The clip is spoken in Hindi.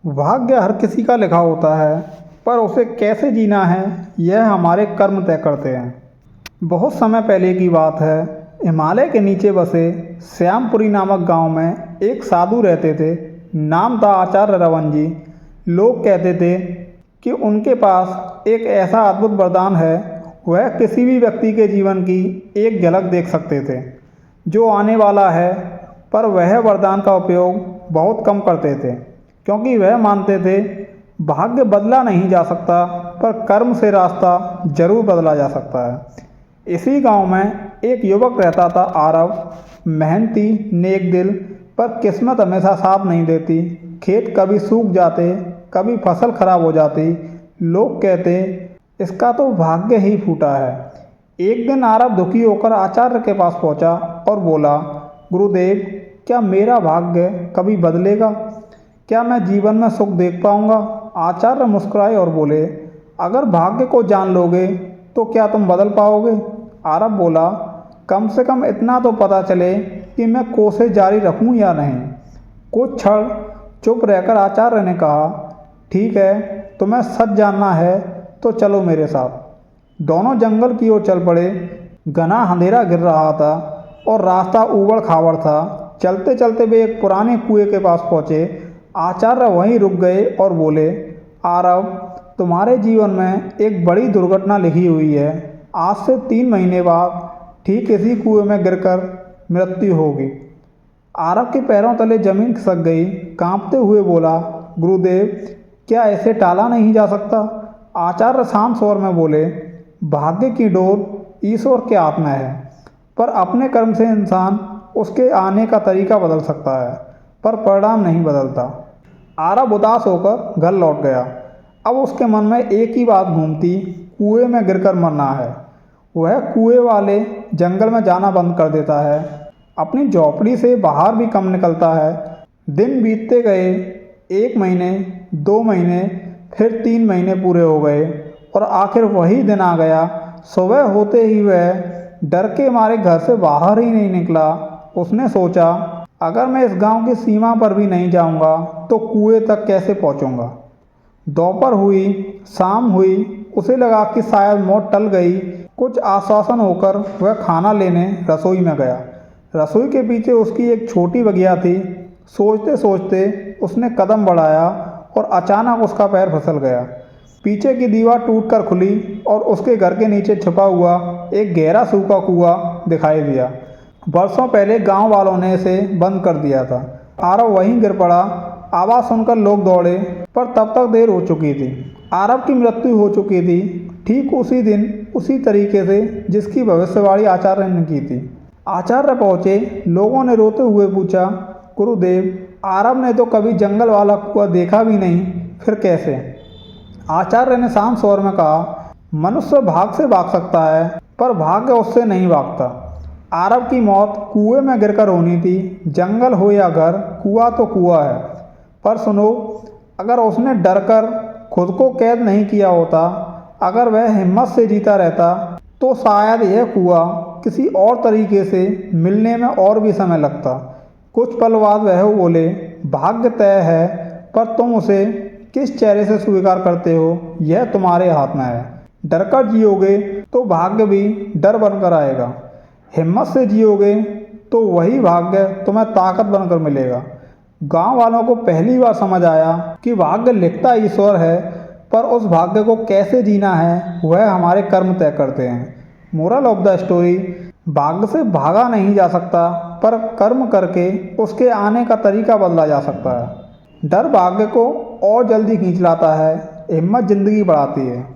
भाग्य हर किसी का लिखा होता है, पर उसे कैसे जीना है यह हमारे कर्म तय करते हैं। बहुत समय पहले की बात है। हिमालय के नीचे बसे श्यामपुरी नामक गांव में एक साधु रहते थे। नाम था आचार्य रवन जी। लोग कहते थे कि उनके पास एक ऐसा अद्भुत वरदान है, वह किसी भी व्यक्ति के जीवन की एक झलक देख सकते थे जो आने वाला है। पर वह वरदान का उपयोग बहुत कम करते थे, क्योंकि वह मानते थे भाग्य बदला नहीं जा सकता, पर कर्म से रास्ता जरूर बदला जा सकता है। इसी गांव में एक युवक रहता था, आरव। मेहनती, नेक दिल, पर किस्मत हमेशा साथ नहीं देती। खेत कभी सूख जाते, कभी फसल खराब हो जाती। लोग कहते इसका तो भाग्य ही फूटा है। एक दिन आरव दुखी होकर आचार्य के पास पहुंचा और बोला, गुरुदेव, क्या मेरा भाग्य कभी बदलेगा? क्या मैं जीवन में सुख देख पाऊंगा? आचार्य मुस्कुराए और बोले, अगर भाग्य को जान लोगे तो क्या तुम बदल पाओगे? आरव बोला, कम से कम इतना तो पता चले कि मैं कोशिश जारी रखूं या नहीं। कुछ क्षण चुप रहकर आचार्य ने कहा, ठीक है, तुम्हें सच जानना है तो चलो मेरे साथ। दोनों जंगल की ओर चल पड़े। घना अंधेरा गिर रहा था और रास्ता ऊबड़ खाबड़ था। चलते चलते वे एक पुराने कुएं के पास पहुंचे। आचार्य वहीं रुक गए और बोले, आरव, तुम्हारे जीवन में एक बड़ी दुर्घटना लिखी हुई है। आज से 3 महीने बाद ठीक इसी कुएं में गिरकर मृत्यु होगी। आरव के पैरों तले जमीन खिसक गई। कांपते हुए बोला, गुरुदेव, क्या इसे टाला नहीं जा सकता? आचार्य शांत स्वर में बोले, भाग्य की डोर ईश्वर के हाथ में है, पर अपने कर्म से इंसान उसके आने का तरीका बदल सकता है, पर परिणाम नहीं बदलता। आरव उदास होकर घर लौट गया। अब उसके मन में एक ही बात घूमती, कुएं में गिरकर मरना है। वह कुएं वाले जंगल में जाना बंद कर देता है। अपनी झोपड़ी से बाहर भी कम निकलता है। दिन बीतते गए। 1 महीने, 2 महीने, फिर 3 महीने पूरे हो गए और आखिर वही दिन आ गया। सुबह होते ही वह डर के मारे घर से बाहर ही नहीं निकला। उसने सोचा, अगर मैं इस गांव की सीमा पर भी नहीं जाऊंगा तो कुएं तक कैसे पहुंचूंगा? दोपहर हुई, शाम हुई, उसे लगा कि शायद मौत टल गई। कुछ आश्वासन होकर वह खाना लेने रसोई में गया। रसोई के पीछे उसकी एक छोटी बगिया थी। सोचते सोचते उसने कदम बढ़ाया और अचानक उसका पैर फिसल गया। पीछे की दीवार टूटकर खुली और उसके घर के नीचे छुपा हुआ एक गहरा सूखा कुआं दिखाई दिया। बरसों पहले गांव वालों ने इसे बंद कर दिया था। आरव वहीं गिर पड़ा। आवाज़ सुनकर लोग दौड़े, पर तब तक देर हो चुकी थी। आरव की मृत्यु हो चुकी थी, ठीक उसी दिन, उसी तरीके से जिसकी भविष्यवाणी आचार्य ने की थी। आचार्य पहुँचे। लोगों ने रोते हुए पूछा, गुरुदेव, आरव ने तो कभी जंगल वाला कुआं देखा भी नहीं, फिर कैसे? आचार्य ने शांत स्वर में कहा, मनुष्य भाग से भाग सकता है, पर भाग्य उससे नहीं भागता। आरव की मौत कुएं में गिरकर होनी थी। जंगल हो या घर, कुआं तो कुआं है। पर सुनो, अगर उसने डरकर खुद को कैद नहीं किया होता, अगर वह हिम्मत से जीता रहता, तो शायद यह कुआं किसी और तरीके से मिलने में और भी समय लगता। कुछ पल बाद वह बोले, भाग्य तय है, पर तुम उसे किस चेहरे से स्वीकार करते हो यह तुम्हारे हाथ में है। डरकर जियोगे तो भाग्य भी डर बनकर आएगा। हिम्मत से जियोगे तो वही भाग्य तुम्हें ताकत बनकर मिलेगा। गांव वालों को पहली बार समझ आया कि भाग्य लिखता ईश्वर है, पर उस भाग्य को कैसे जीना है वह हमारे कर्म तय करते हैं। मोरल ऑफ द स्टोरी, भाग्य से भागा नहीं जा सकता, पर कर्म करके उसके आने का तरीका बदला जा सकता है। डर भाग्य को और जल्दी खींच लाता है, हिम्मत जिंदगी बढ़ाती है।